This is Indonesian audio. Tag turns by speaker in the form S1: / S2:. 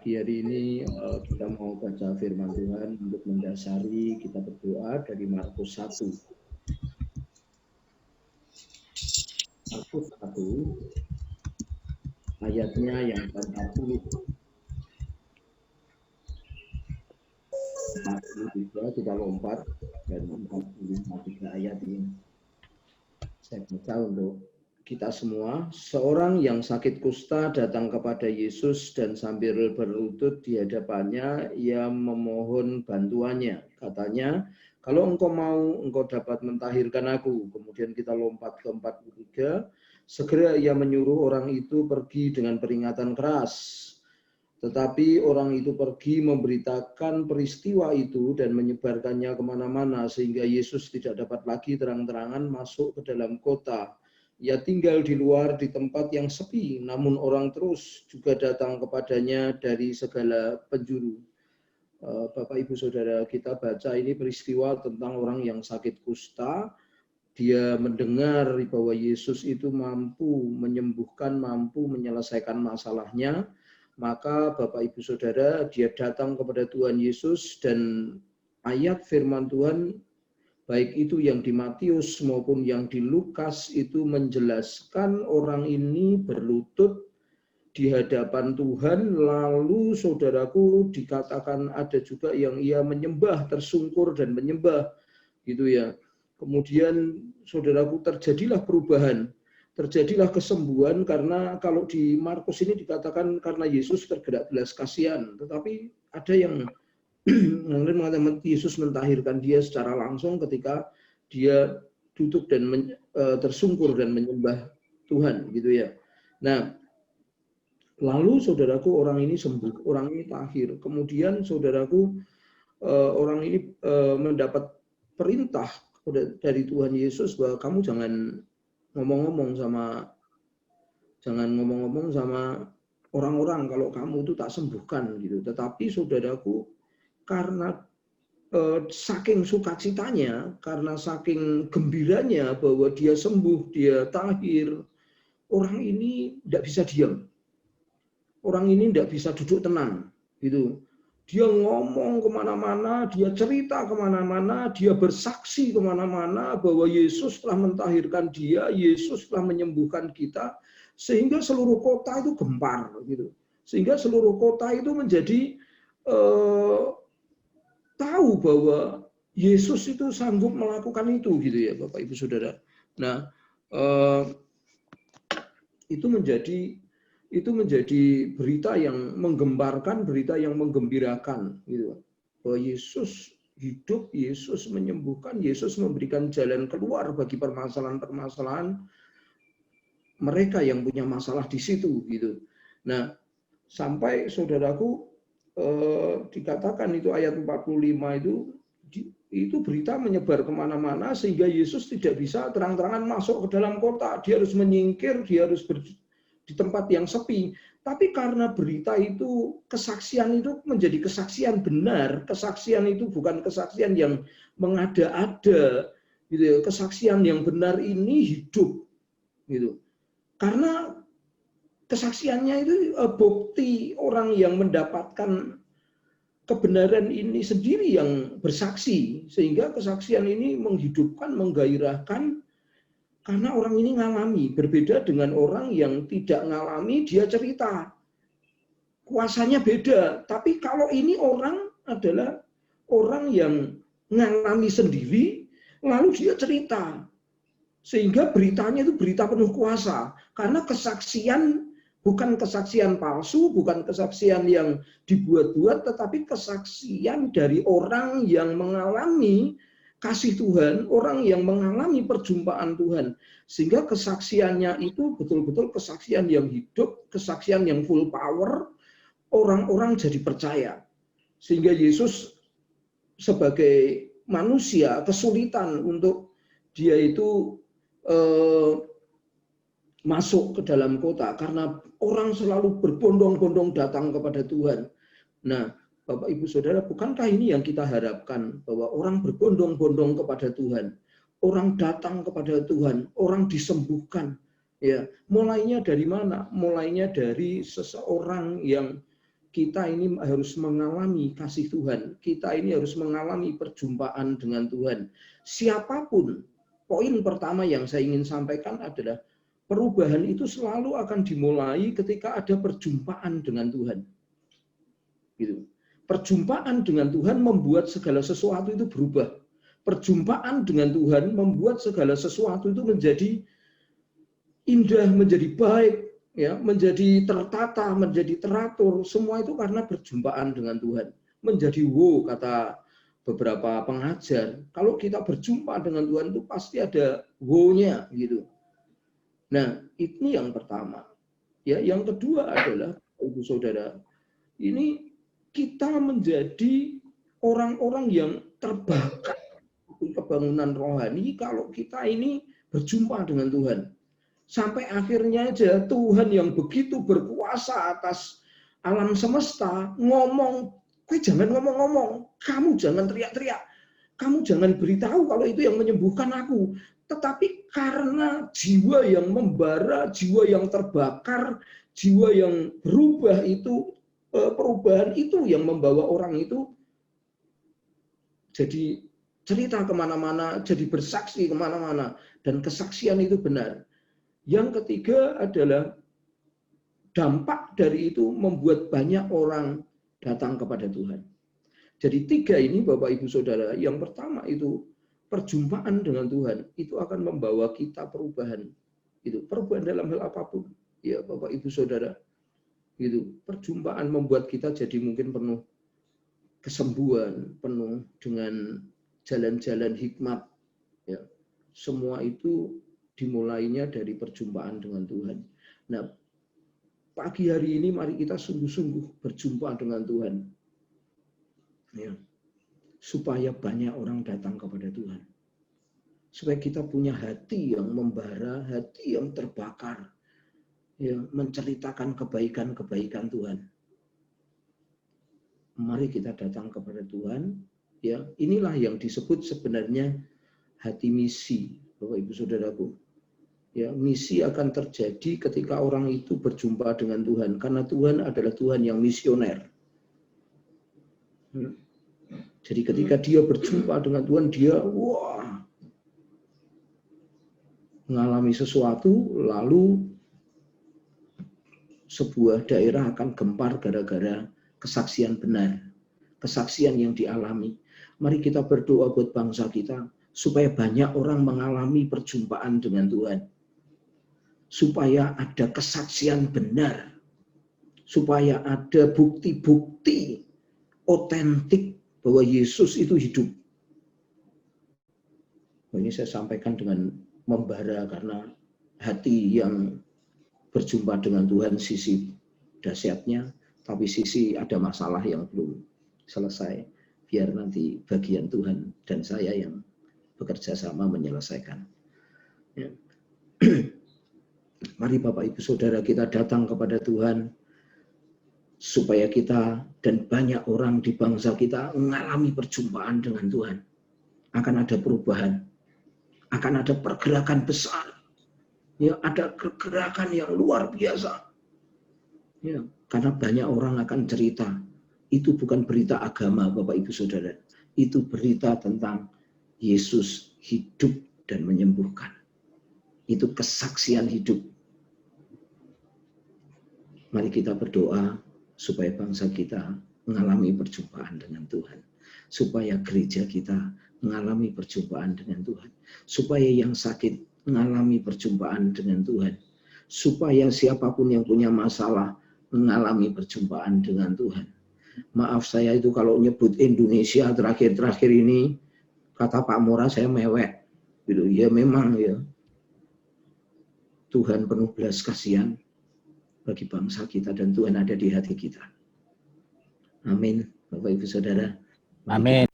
S1: Pagi hari ini kita mau baca firman Tuhan untuk mendasari kita berdoa dari Markus 1. Markus 1 ayatnya yang ke-40. 43 kita lompat dan 43 ayat ini. Saya baca untuk kita semua. Seorang yang sakit kusta datang kepada Yesus dan sambil berlutut di hadapannya, ia memohon bantuannya. Katanya, kalau engkau mau, engkau dapat mentahirkan aku. Kemudian kita lompat ke 43. Segera ia menyuruh orang itu pergi dengan peringatan keras. Tetapi orang itu pergi memberitakan peristiwa itu dan menyebarkannya kemana-mana sehingga Yesus tidak dapat lagi terang-terangan masuk ke dalam kota. Ia tinggal di luar di tempat yang sepi, namun orang terus juga datang kepadanya dari segala penjuru. Bapak Ibu Saudara, kita baca ini peristiwa tentang orang yang sakit kusta. Dia mendengar bahwa Yesus itu mampu menyembuhkan, mampu menyelesaikan masalahnya. Maka Bapak Ibu Saudara, dia datang kepada Tuhan Yesus dan ayat firman Tuhan, baik itu yang di Matius maupun yang di Lukas itu menjelaskan orang ini berlutut di hadapan Tuhan, lalu saudaraku dikatakan ada juga yang ia menyembah, tersungkur dan menyembah, gitu ya. Kemudian saudaraku terjadilah perubahan. Terjadilah kesembuhan karena kalau di Markus ini dikatakan karena Yesus tergerak belas kasihan. Tetapi ada yang mengatakan Yesus mentahirkan dia secara langsung ketika dia duduk dan tersungkur dan menyembah Tuhan, gitu ya. Nah, lalu saudaraku orang ini sembuh, orang ini tahir. Kemudian saudaraku orang ini mendapat perintah dari Tuhan Yesus bahwa kamu jangan ngomong-ngomong sama orang-orang kalau kamu itu tak sembuhkan gitu. Tetapi saudaraku karena saking sukacitanya, karena saking gembiranya bahwa dia sembuh, dia tahir, orang ini tidak bisa diam. Orang ini tidak bisa duduk tenang gitu. Dia ngomong kemana-mana, dia cerita kemana-mana, dia bersaksi kemana-mana bahwa Yesus telah mentahirkan dia, Yesus telah menyembuhkan kita, sehingga seluruh kota itu gempar, gitu. Sehingga seluruh kota itu menjadi tahu bahwa Yesus itu sanggup melakukan itu, gitu ya, Bapak Ibu Saudara. Nah, itu menjadi berita yang menggembarkan, berita yang menggembirakan, gitu. Bahwa Yesus hidup, Yesus menyembuhkan, Yesus memberikan jalan keluar bagi permasalahan-permasalahan mereka yang punya masalah di situ, gitu. Nah, sampai saudaraku dikatakan itu ayat 45 itu berita menyebar kemana-mana sehingga Yesus tidak bisa terang-terangan masuk ke dalam kota. Dia harus menyingkir, dia harus di tempat yang sepi. Tapi karena berita itu, kesaksian itu menjadi kesaksian benar. Kesaksian itu bukan kesaksian yang mengada-ada, gitu ya. Kesaksian yang benar ini hidup, gitu. Karena kesaksiannya itu bukti orang yang mendapatkan kebenaran ini sendiri yang bersaksi, sehingga kesaksian ini menghidupkan, menggairahkan. Karena orang ini ngalami, berbeda dengan orang yang tidak ngalami, dia cerita. Kuasanya beda, tapi kalau ini orang adalah orang yang ngalami sendiri, lalu dia cerita. Sehingga beritanya itu berita penuh kuasa. Karena kesaksian bukan kesaksian palsu, bukan kesaksian yang dibuat-buat, tetapi kesaksian dari orang yang mengalami kasih Tuhan, orang yang mengalami perjumpaan Tuhan. Sehingga kesaksiannya itu betul-betul kesaksian yang hidup, kesaksian yang full power, orang-orang jadi percaya. Sehingga Yesus sebagai manusia kesulitan untuk dia itu masuk ke dalam kota karena orang selalu berbondong-bondong datang kepada Tuhan. Nah, Bapak Ibu Saudara, bukankah ini yang kita harapkan, bahwa orang berbondong-bondong kepada Tuhan, orang datang kepada Tuhan, orang disembuhkan. Ya, mulainya dari mana? Mulainya dari seseorang yang kita ini harus mengalami kasih Tuhan. Kita ini harus mengalami perjumpaan dengan Tuhan. Siapapun, poin pertama yang saya ingin sampaikan adalah perubahan itu selalu akan dimulai ketika ada perjumpaan dengan Tuhan. Gitu. Perjumpaan dengan Tuhan membuat segala sesuatu itu berubah. Perjumpaan dengan Tuhan membuat segala sesuatu itu menjadi indah, menjadi baik, ya, menjadi tertata, menjadi teratur. Semua itu karena perjumpaan dengan Tuhan. Menjadi wow, kata beberapa pengajar. Kalau kita berjumpa dengan Tuhan itu pasti ada wow-nya gitu. Nah, ini yang pertama. Ya, yang kedua adalah, Ibu Saudara, ini kita menjadi orang-orang yang terbakar kebangunan rohani kalau kita ini berjumpa dengan Tuhan. Sampai akhirnya aja Tuhan yang begitu berkuasa atas alam semesta ngomong, "Kowe jangan ngomong-ngomong, kamu jangan teriak-teriak, kamu jangan beritahu kalau itu yang menyembuhkan aku." Tetapi karena jiwa yang membara, jiwa yang terbakar, jiwa yang berubah itu, perubahan itu yang membawa orang itu jadi cerita kemana-mana, jadi bersaksi kemana-mana, dan kesaksian itu benar. Yang ketiga adalah dampak dari itu membuat banyak orang datang kepada Tuhan. Jadi 3 ini Bapak Ibu Saudara, yang pertama itu perjumpaan dengan Tuhan, itu akan membawa kita perubahan. Itu perubahan dalam hal apapun. Ya Bapak Ibu Saudara, gitu. Perjumpaan membuat kita jadi mungkin penuh kesembuhan, penuh dengan jalan-jalan hikmat. Ya. Semua itu dimulainya dari perjumpaan dengan Tuhan. Nah, pagi hari ini mari kita sungguh-sungguh berjumpa dengan Tuhan. Ya. Supaya banyak orang datang kepada Tuhan. Supaya kita punya hati yang membara, hati yang terbakar. Ya, menceritakan kebaikan-kebaikan Tuhan. Mari kita datang kepada Tuhan. Ya, inilah yang disebut sebenarnya hati misi, Bapak Ibu Saudaraku. Ya, misi akan terjadi ketika orang itu berjumpa dengan Tuhan, karena Tuhan adalah Tuhan yang misioner. Jadi ketika dia berjumpa dengan Tuhan, dia mengalami sesuatu, lalu sebuah daerah akan gempar gara-gara kesaksian benar, kesaksian yang dialami. Mari kita berdoa buat bangsa kita, supaya banyak orang mengalami perjumpaan dengan Tuhan. Supaya ada kesaksian benar. Supaya ada bukti-bukti otentik bahwa Yesus itu hidup. Ini saya sampaikan dengan membara karena hati yang berjumpa dengan Tuhan sisi dahsyatnya, tapi sisi ada masalah yang belum selesai. Biar nanti bagian Tuhan dan saya yang bekerja sama menyelesaikan. Ya. Mari Bapak Ibu Saudara kita datang kepada Tuhan supaya kita dan banyak orang di bangsa kita mengalami perjumpaan dengan Tuhan. Akan ada perubahan, akan ada pergerakan besar, ya, ada pergerakan yang luar biasa. Ya, karena banyak orang akan cerita. Itu bukan berita agama Bapak Ibu Saudara, itu berita tentang Yesus hidup dan menyembuhkan. Itu kesaksian hidup. Mari kita berdoa supaya bangsa kita mengalami perjumpaan dengan Tuhan. Supaya gereja kita mengalami perjumpaan dengan Tuhan. Supaya yang sakit mengalami perjumpaan dengan Tuhan. Supaya siapapun yang punya masalah mengalami perjumpaan dengan Tuhan. Maaf saya itu kalau nyebut Indonesia terakhir-terakhir ini, kata Pak Mora saya mewek. Gitu. Ya memang ya. Tuhan penuh belas kasihan bagi bangsa kita dan Tuhan ada di hati kita. Amin. Bapak Ibu Saudara.
S2: Amin.